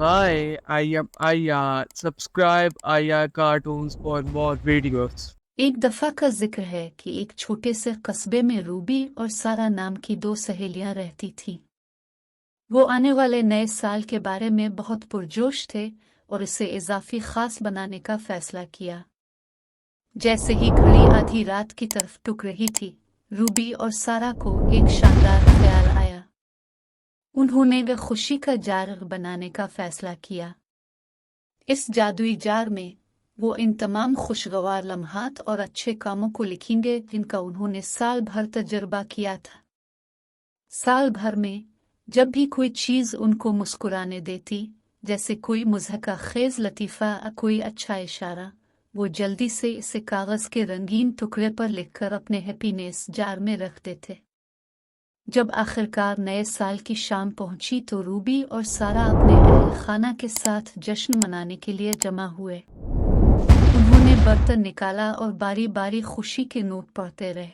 Hi, I am Aya. Subscribe Aya Cartoons for more videos. एक दफा का जिक्र है कि एक छोटे से कस्बे में रूबी और सारा नाम की दो सहेलियां रहती थीं। वो आने वाले नए साल के बारे में बहुत पुरजोश थे और इसे इजाफी खास बनाने का फैसला किया। जैसे ही घड़ी आधी रात की तरफ टुक रही थी, रूबी और सारा को एक शानदार ख्याल आया। उन्होंने वे खुशी का जार बनाने का फैसला किया। इस जादुई जार में वो इन तमाम खुशगवार लम्हात और अच्छे कामों को लिखेंगे जिनका उन्होंने साल भर तजुर्बा किया था। साल भर में जब भी कोई चीज़ उनको मुस्कुराने देती, जैसे कोई मुज़हका खेज लतीफ़ा या कोई अच्छा इशारा, वो जल्दी से इसे कागज़ के रंगीन टुकड़े पर लिखकर अपने हैप्पीनेस जार में रखते थे। जब आखिरकार नए साल की शाम पहुंची तो रूबी और सारा अपने अहल खाना के साथ जश्न मनाने के लिए जमा हुए। उन्होंने बर्तन निकाला और बारी बारी खुशी के नोट पढ़ते रहे।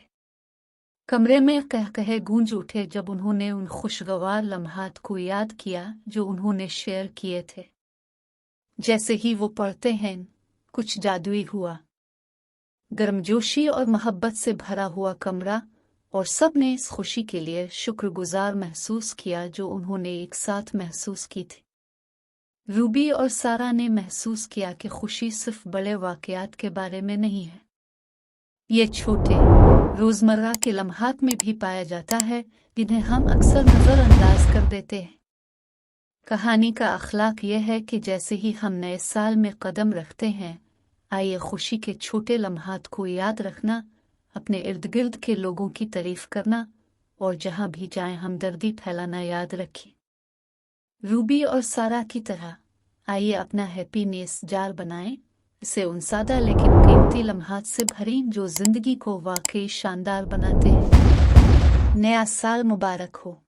कमरे में कहकहे गूंज उठे जब उन्होंने उन खुशगवार लम्हात को याद किया जो उन्होंने शेयर किए थे। जैसे ही वो पढ़ते हैं, कुछ जादुई हुआ। गर्मजोशी और मोहब्बत से भरा हुआ कमरा, और सब ने इस खुशी के लिए शुक्रगुजार महसूस किया जो उन्होंने एक साथ महसूस की थी। रूबी और सारा ने महसूस किया कि खुशी सिर्फ बड़े वाकयात के बारे में नहीं है। ये छोटे रोज़मर्रा के लम्हात में भी पाया जाता है जिन्हें हम अक्सर नज़रअंदाज कर देते हैं। कहानी का अखलाक यह है कि जैसे ही हम नए साल में कदम रखते हैं, आइए खुशी के छोटे लम्हात को याद रखना, अपने इर्द गिर्द के लोगों की तारीफ करना और जहां भी जाएं हमदर्दी फैलाना याद रखें। रूबी और सारा की तरह आइए अपना हैप्पीनेस जार बनाएं, इसे उन सादा लेकिन कीमती लम्हात से भरें जो जिंदगी को वाकई शानदार बनाते हैं। नया साल मुबारक हो।